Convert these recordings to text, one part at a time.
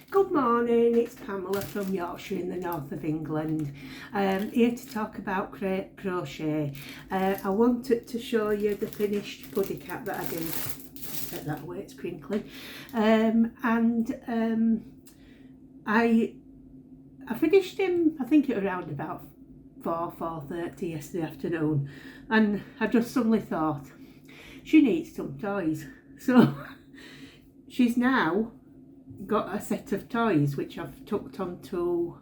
Good morning, it's Pamela from Yorkshire in the north of England. Here to talk about crochet. I wanted to show you the finished puddy cap that I did. Set that away, it's crinkling. I finished him, I think it around about 4:30 yesterday afternoon, and I just suddenly thought she needs some toys. So she's now got a set of toys which I've tucked onto,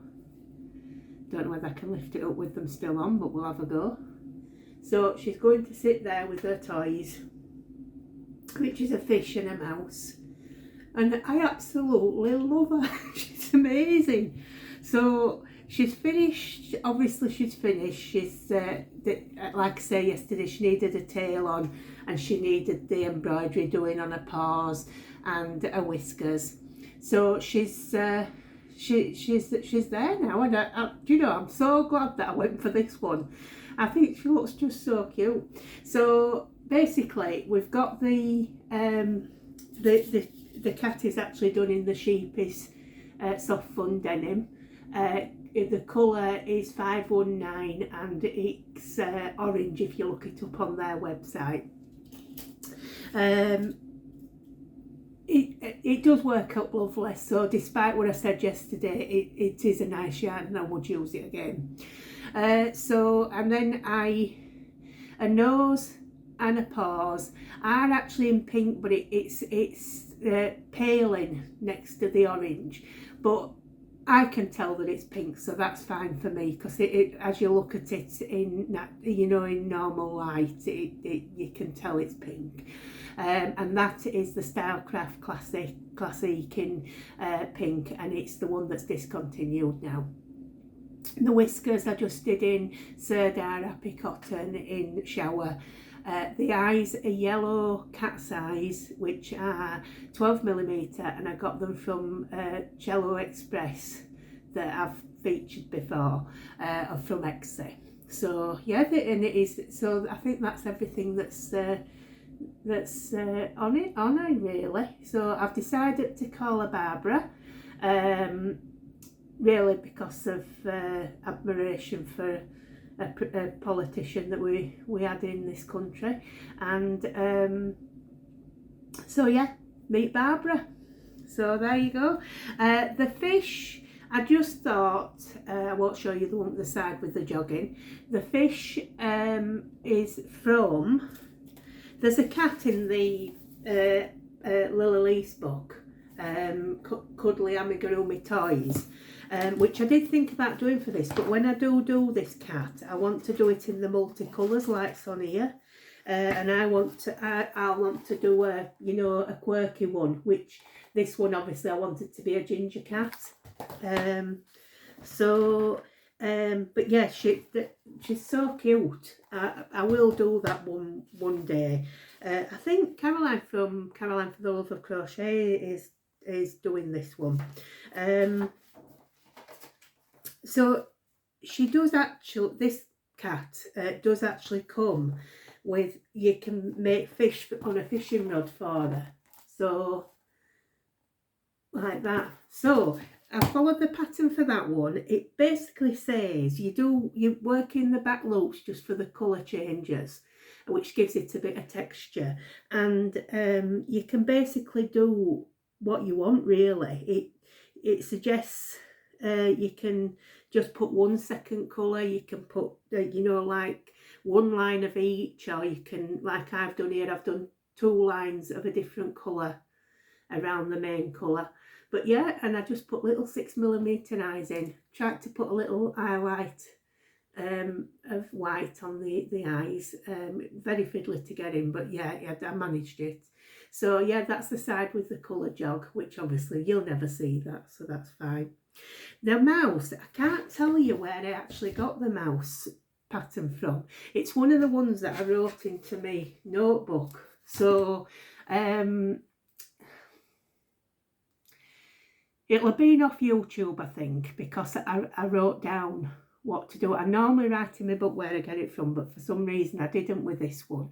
don't know whether I can lift it up with them still on, but we'll have a go. So she's going to sit there with her toys, which is a fish and a mouse, and I absolutely love her. She's amazing. So she's finished, obviously she's finished. She's like I say yesterday, she needed a tail on and she needed the embroidery doing on her paws and her whiskers. So she's there now, and you know, I'm so glad that I went for this one. I think she looks just so cute. So basically, we've got the cat is actually done in the sheepish soft fun denim. The colour is 519 and it's orange if you look it up on their website. It does work out lovely, so despite what I said yesterday, it is a nice yarn and I would use it again. So, and then a nose and a paws are actually in pink, but it's paling next to the orange, but I can tell that it's pink, so that's fine for me, because it as you look at it in, you know, in normal light, you can tell it's pink. And that is the Stylecraft Classic in pink, and it's the one that's discontinued now. The whiskers I just did in Serdar Happy Cotton in Shower. The eyes are yellow cat's eyes, which are 12mm, and I got them from Cello Express that I've featured before, from Exie. So yeah, and it is. So I think that's everything that's on it really. So I've decided to call her Barbara, really because of admiration for a politician that we had in this country, and so yeah, meet Barbara. So there you go. The fish, I just thought, I won't show you the one at the side with the jogging. The fish is from, there's a cat in the Lily Lee's book, Cuddly Amigurumi Toys, which I did think about doing for this, but when I do this cat, I want to do it in the multicolours like on here, and I want to do a, you know, a quirky one, which this one obviously I want it to be a ginger cat. But yeah, she's so cute. I will do that one day. I think Caroline for the Love of Crochet is doing this one. So she does actually, this cat does actually come with, you can make fish on a fishing rod for her. So like that. So I followed the pattern for that one. It basically says you work in the back loops just for the colour changes, which gives it a bit of texture, and you can basically do what you want really. It suggests you can just put one second colour, you can put you know, like one line of each, or you can, like I've done here, I've done 2 lines of a different colour around the main colour. But yeah, and I just put little 6mm eyes in, tried to put a little highlight of white on the eyes, very fiddly to get in, but yeah, I managed it. So yeah, that's the side with the colour jog, which obviously you'll never see that, so that's fine. The mouse, I can't tell you where I actually got the mouse pattern from. It's one of the ones that I wrote into my notebook. So it'll have been off YouTube, I think, because I wrote down what to do. I normally write in my book where I get it from, but for some reason I didn't with this one.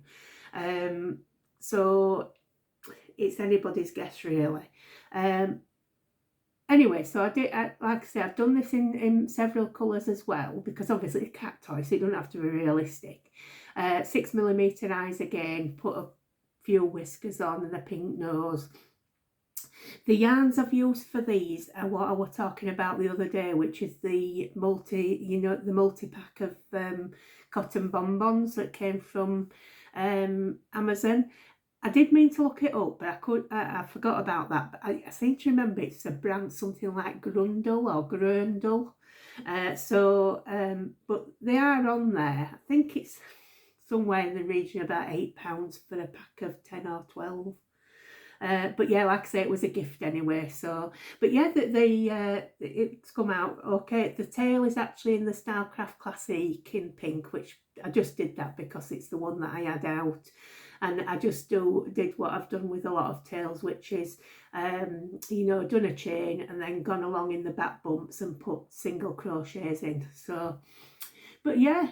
So it's anybody's guess really. anyway, so like I say, I've done this in several colours as well, because obviously it's a cat toy, so it doesn't have to be realistic. 6mm eyes again, put a few whiskers on and a pink nose. The yarns I've used for these are what I was talking about the other day, which is the multi-pack of cotton bonbons that came from Amazon. I did mean to look it up, but I forgot about that. But I seem to remember it's a brand, something like Grundle or Grundle. But they are on there. I think it's somewhere in the region of about £8 for a pack of 10 or 12. But yeah, like I say, it was a gift anyway. So, but yeah, it's come out okay. The tail is actually in the Stylecraft Classic in pink, which I just did that because it's the one that I had out. And I just did what I've done with a lot of tails, which is, done a chain and then gone along in the back bumps and put single crochets in. So, but yeah,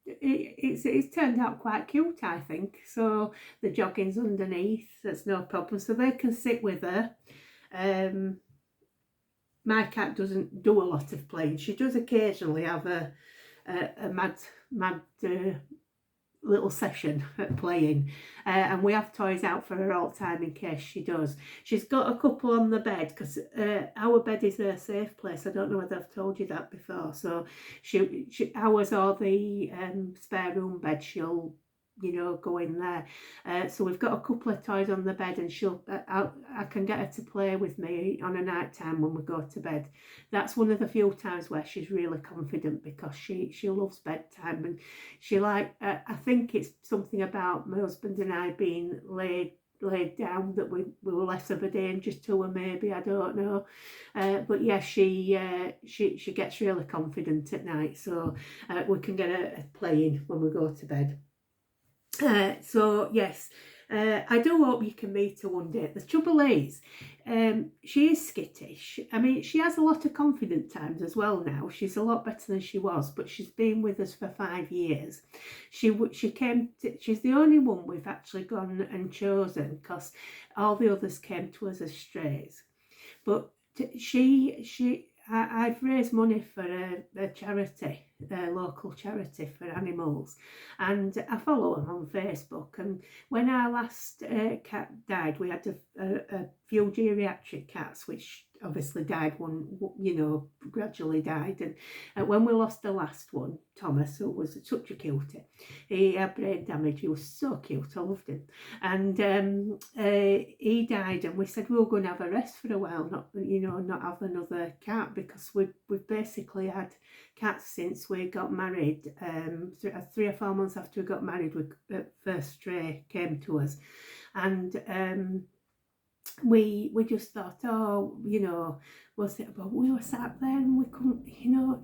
it's turned out quite cute, I think. So the jogging's underneath, that's no problem. So they can sit with her. My cat doesn't do a lot of playing. She does occasionally have a mad little session at playing, and we have toys out for her all the time in case she does. She's got a couple on the bed because our bed is her safe place. I don't know whether I've told you that before. So she ours or the spare room bed, she'll go in there. So we've got a couple of toys on the bed, and I can get her to play with me on a night time when we go to bed. That's one of the few times where she's really confident, because she loves bedtime, and she I think it's something about my husband and I being laid down that we were less of a danger to her, maybe, I don't know. But yeah, she gets really confident at night, so we can get her playing when we go to bed. So yes, I do hope you can meet her one day. The trouble is, she is skittish. I mean, she has a lot of confident times as well now. She's a lot better than she was, but she's been with us for 5 years. She's the only one we've actually gone and chosen, because all the others came to us as strays. But I've raised money for a charity, a local charity for animals, and I follow them on Facebook. And when our last cat died, we had a few geriatric cats, which obviously died, gradually died. And when we lost the last one, Thomas, who was such a cutie, he had brain damage. He was so cute, I loved him. And he died, and we said we were going to have a rest for a while, not have another cat, because we've basically had cats since we got married. 3 or 4 months after we got married, the first stray came to us, and we just thought, was it? But we were sat there and we couldn't,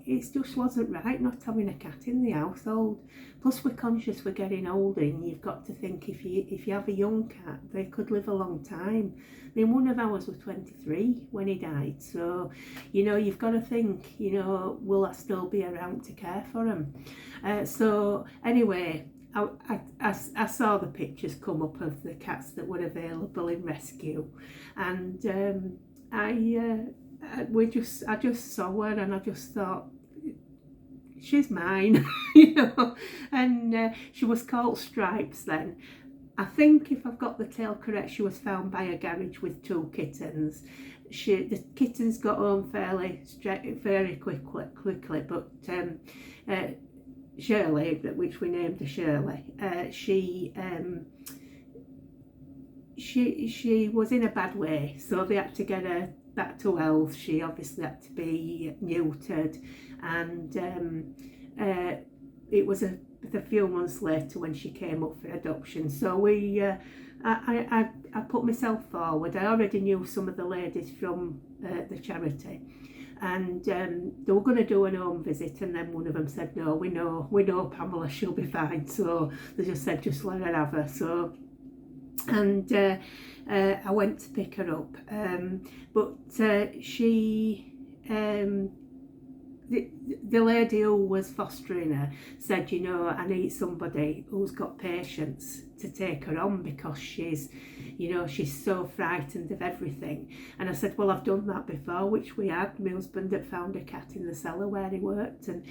it just wasn't right not having a cat in the household. Plus, we're conscious we're getting older, and you've got to think, if you have a young cat, they could live a long time. I mean, one of ours was 23 when he died, so you've got to think, will I still be around to care for him? So anyway, I saw the pictures come up of the cats that were available in rescue, and I just saw her, and I just thought, she's mine, and she was called Stripes then. I think, if I've got the tale correct, she was found by a garage with 2 kittens. The kittens got home very quickly, but Shirley, which we named her Shirley, she was in a bad way, so they had to get her back to health. She obviously had to be neutered, and it was a few months later when she came up for adoption. So I put myself forward. I already knew some of the ladies from the charity, and they were going to do an home visit, and then one of them said, no, we know Pamela, she'll be fine. So they just said, just let her have her. So, and I went to pick her up, but she the lady who was fostering her said, you know, I need somebody who's got patience to take her on, because she's, you know, she's so frightened of everything. And I said, well, I've done that before, which we had. My husband had found a cat in the cellar where he worked, and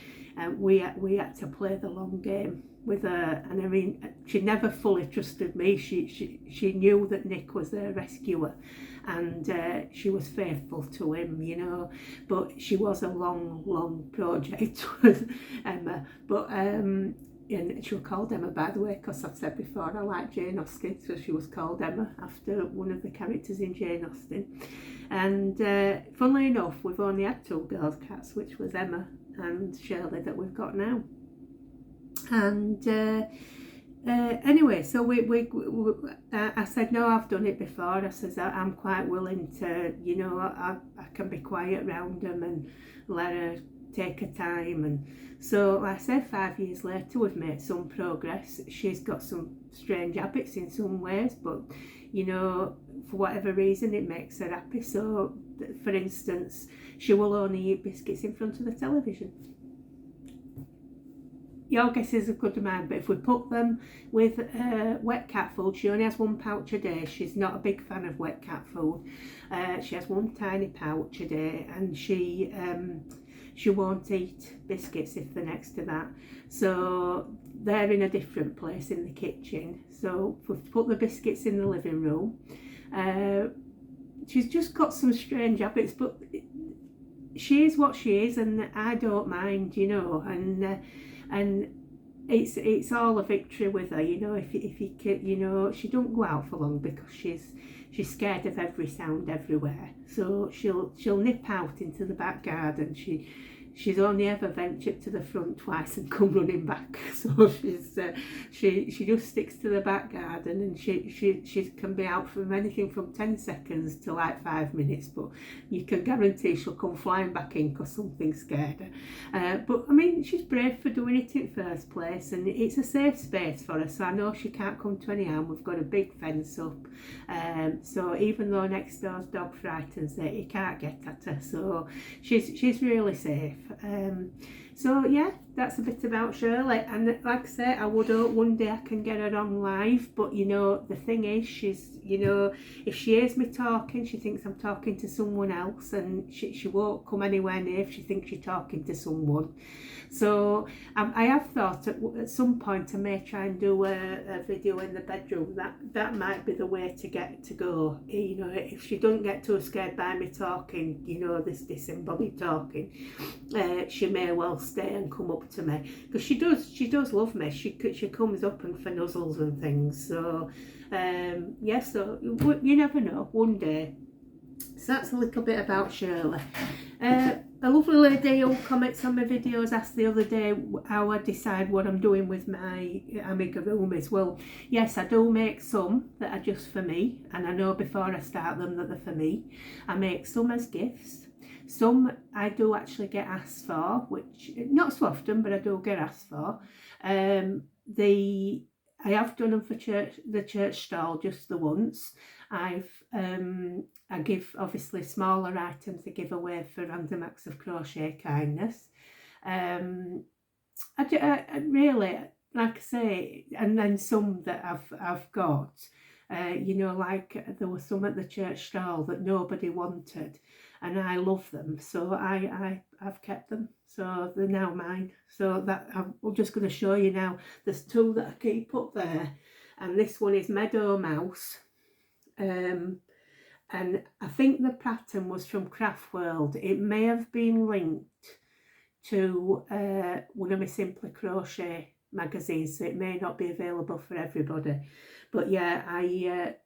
we had to play the long game with her. And I mean, she never fully trusted me. She knew that Nick was their rescuer, and she was faithful to him, you know. But she was a long project with Emma. But and she was called Emma, by the way, because I've said before I like Jane Austen, so she was called Emma after one of the characters in Jane Austen. And funnily enough, we've only had 2 girls' cats, which was Emma and Shirley, that we've got now. And anyway, so I said, no, I've done it before. I says, I'm quite willing to, you know, I can be quiet around them and let her take her time. And so, like I said, 5 years later, we've made some progress. She's got some strange habits in some ways, but, you know, for whatever reason, it makes her happy. So, for instance, she will only eat biscuits in front of the television. Your guess is as good as mine, but if we put them with wet cat food, she only has 1 pouch a day. She's not a big fan of wet cat food. She has 1 tiny pouch a day, and she won't eat biscuits if they're next to that. So they're in a different place in the kitchen. So if we put the biscuits in the living room, she's just got some strange habits, but she is what she is, and I don't mind, you know. And it's all a victory with her, you know. If you can, you know, she don't go out for long because she's scared of every sound everywhere. So she'll nip out into the back garden. She's only ever ventured to the front twice and come running back. So she just sticks to the back garden, and she can be out from anything from 10 seconds to like 5 minutes, but you can guarantee she'll come flying back in because something scared her. But I mean, she's brave for doing it in first place, and it's a safe space for her. So I know she can't come to any harm. We've got a big fence up, so even though next door's dog frightens her, he can't get at her. So she's really safe. So yeah, that's a bit about Shirley. And like I say, I would hope one day I can get her on live, but you know, the thing is, she's, you know, if she hears me talking, she thinks I'm talking to someone else, and she won't come anywhere near if she thinks you're talking to someone. So I have thought at some point I may try and do a video in the bedroom. That might be the way to go. You know, if she doesn't get too scared by me talking, you know, this disembodied talking, she may well stay and come up to me, because she does love me. She comes up and for nuzzles and things. So yeah, so you never know, one day. So that's a little bit about Shirley. A lovely lady who comments on my videos asked the other day how I decide what I'm doing with my amigurumis. Well, yes, I do make some that are just for me, and I know before I start them that they're for me. I make some as gifts. Some I do actually get asked for, which not so often, but I do get asked for. I have done them for the church stall just the once. I give obviously smaller items to give away for random acts of crochet kindness. I really, like I say, and then some that I've got, you know, like there were some at the church stall that nobody wanted, and I love them, so I've kept them, so they're now mine. So that I'm just going to show you now. There's 2 that I keep up there, and this one is Meadow Mouse. And I think the pattern was from Craft World. It may have been linked to one of my Simply Crochet magazines, so it may not be available for everybody. But yeah, I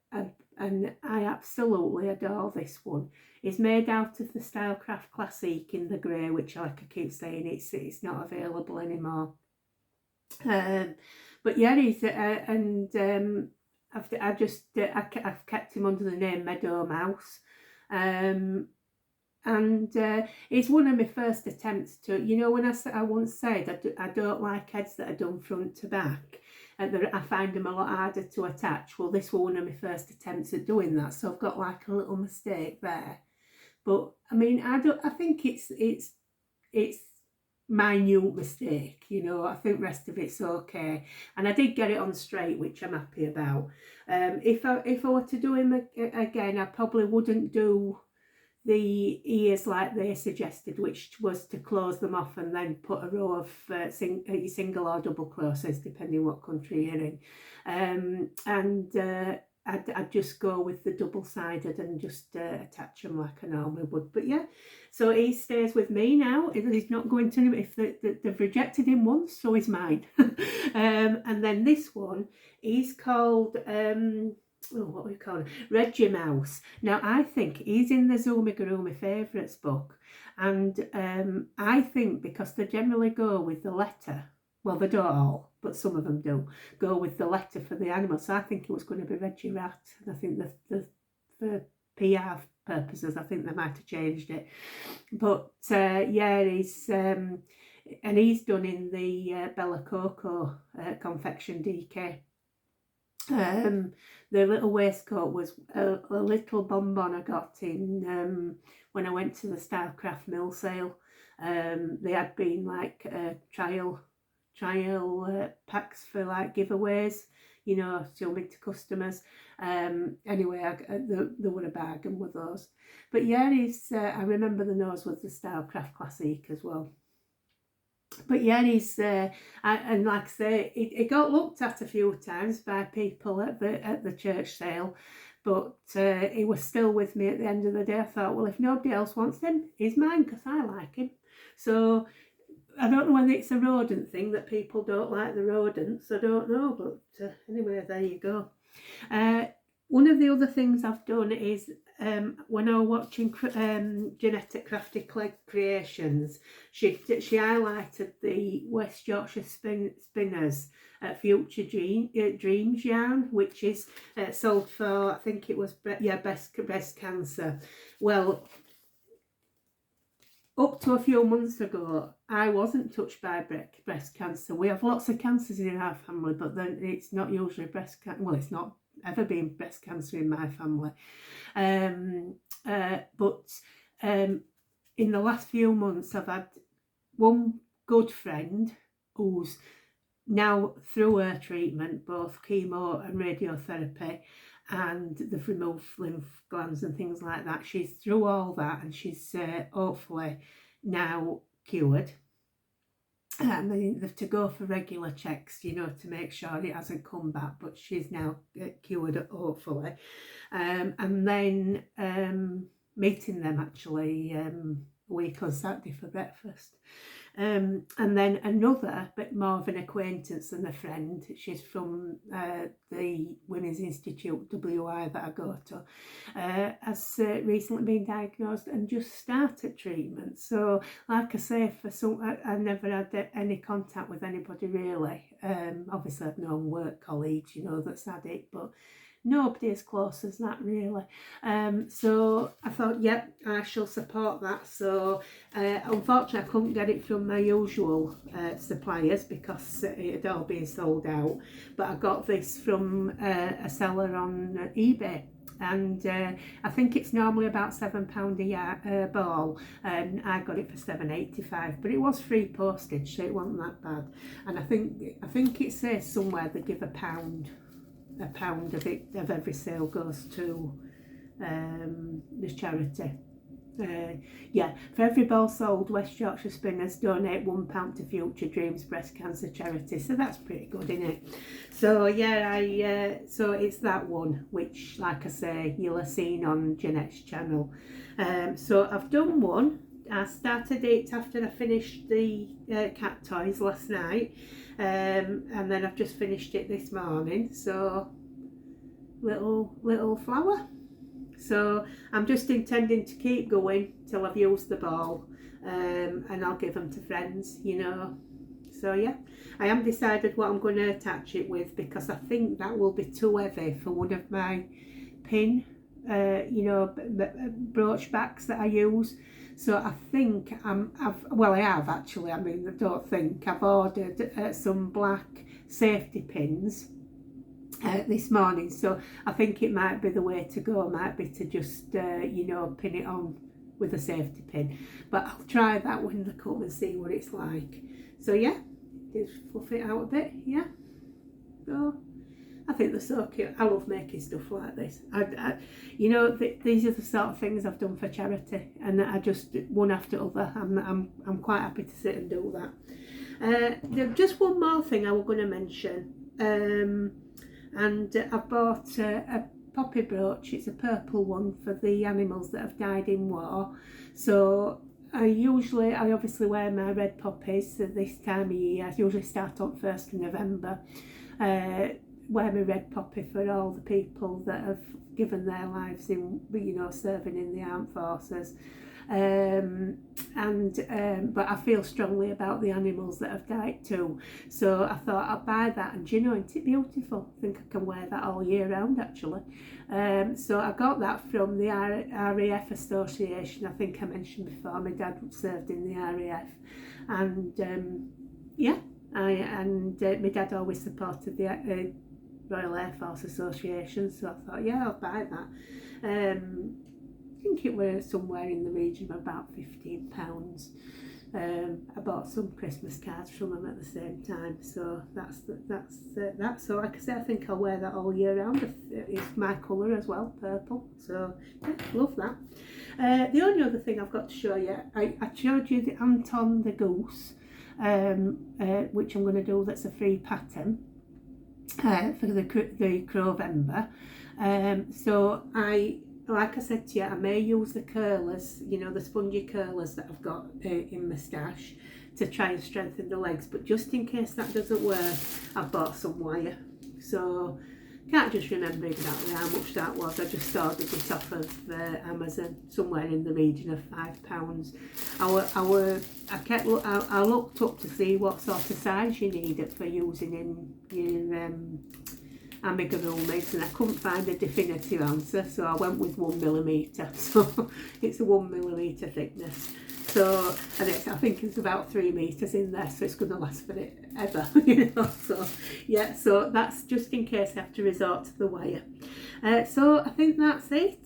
absolutely adore this one. It's made out of the Stylecraft Classic in the grey, which, like I keep saying, it's not available anymore. But yeah, I've kept him under the name Meadow Mouse, and it's one of my first attempts to, you know, when I once said I don't like heads that are done front to back, and I find them a lot harder to attach. Well, this was one of my first attempts at doing that, so I've got like a little mistake there. But I mean, I think it's minute mistake, you know. I think the rest of it's okay, and I did get it on straight, which I'm happy about. If I were to do him again, I probably wouldn't do the ears like they suggested, which was to close them off and then put a row of single or double crochets, depending what country you're in. I'd just go with the double-sided and just attach them like I normally would. But yeah, so he stays with me now. He's not going to, if they've rejected him once, so he's mine. And then this one, he's called, what we call it, Reggie Mouse. Now I think he's in the Amigurumi Favourites book, and I think because they generally go with the letter, well, they don't all, but some of them do go with the letter for the animal. So I think it was going to be Reggie Rat, and I think for PR purposes, I think they might have changed it. But yeah, he's and he's done in the Bella Coco confection DK. The little waistcoat was a little bonbon I got in when I went to the Stylecraft Mill sale. They had been like trial packs for like giveaways, you know, showing to customers. Anyway, there were a bargain with those. But yeah, he's I remember the nose was the Stylecraft Classique as well. But yeah, he's and like I say, it got looked at a few times by people at the church sale, but he was still with me at the end of the day. I thought, well, if nobody else wants him, he's mine because I like him. So I don't know whether it's a rodent thing that people don't like the rodents. I don't know, but anyway, there you go. One of the other things I've done is when I was watching Jeanette at Crafty Creations, she highlighted the West Yorkshire Spinners Future Dreams yarn, which is sold for, I think it was, breast cancer. Well, up to a few months ago, I wasn't touched by breast cancer. We have lots of cancers in our family, but then it's not usually breast cancer. Well, it's not ever been breast cancer in my family. But in the last few months, I've had one good friend who's now through her treatment, both chemo and radiotherapy, and they've removed lymph glands and things like that. She's through all that, and she's hopefully now cured. And they have to go for regular checks, you know, to make sure it hasn't come back, but she's now cured, hopefully. And then meeting them actually a week on Saturday for breakfast. And then another, bit more of an acquaintance than a friend, she's from the Women's Institute, WI, that I go to, has recently been diagnosed and just started treatment. So, like I say, for some, I've never had any contact with anybody really. Obviously, I've known work colleagues, you know, that's had it, but nobody as close as that really. So I thought, yep, I shall support that. So unfortunately I couldn't get it from my usual suppliers because it had all been sold out, but I got this from a seller on eBay, and I think it's normally about £7 a ball, and I got it for £7.85, but it was free postage, so it wasn't that bad. And I think it says somewhere they give a pound of it, of every sale goes to this charity. Yeah, for every ball sold, West Yorkshire Spinners donate £1 to Future Dreams breast cancer charity. So that's pretty good, isn't it? So yeah, so it's that one, which, like I say, you'll have seen on Jeanette's channel. So I've done one. I started it after I finished the cat toys last night, and then I've just finished it this morning. So little flower. So I'm just intending to keep going till I've used the ball, and I'll give them to friends, you know. So yeah, I haven't decided what I'm going to attach it with, because I think that will be too heavy for one of my pin, you know, brooch backs that I use. So I think I have actually, I mean, I don't think, I've ordered some black safety pins this morning, so I think it might be the way to go, might be to just you know, pin it on with a safety pin, but I'll try that when they come and see what it's like. So yeah, just fluff it out a bit, yeah. So I think they're so cute. I love making stuff like this. You know, these are the sort of things I've done for charity, and I just one after other. I'm quite happy to sit and do that. Just one more thing I was going to mention, and I've bought a poppy brooch. It's a purple one for the animals that have died in war. So I obviously wear my red poppies this time of year. I usually start on 1st of November. Wear my red poppy for all the people that have given their lives in, you know, serving in the armed forces. But I feel strongly about the animals that have died too. So I thought I'll buy that, and you know, isn't it beautiful? I think I can wear that all year round actually. So I got that from the RAF Association. I think I mentioned before my dad served in the RAF, and yeah, my dad always supported the Royal Air Force Association, so I thought, yeah, I'll buy that. I think it was somewhere in the region of about £15. I bought some Christmas cards from them at the same time, so that's that. So like I say, I think I'll wear that all year round. It's my colour as well, purple. So yeah, love that. The only other thing I've got to show you, I showed you the Anton the Goose, which I'm going to do. That's a free pattern for the Crowvember. So like I said to you, I may use the curlers, you know, the spongy curlers that I've got in my stash to try and strengthen the legs, but just in case that doesn't work, I've bought some wire. So can't just remember exactly how much that was. I just ordered it off of Amazon, somewhere in the region of £5. I looked up to see what sort of size you needed for using in your amigurumis, and I couldn't find a definitive answer, so I went with 1mm. So it's a 1mm thickness. So, and I think it's about 3 metres in there, so it's going to last for it ever, you know. So yeah, so that's just in case I have to resort to the wire. So I think that's it.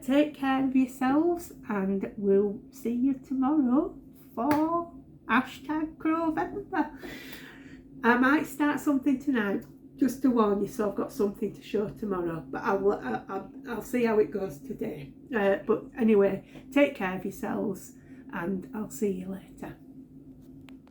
Take care of yourselves, and we'll see you tomorrow for #Crowvember. I might start something tonight, just to warn you, so I've got something to show tomorrow, but I'll see how it goes today. But anyway, take care of yourselves, and I'll see you later.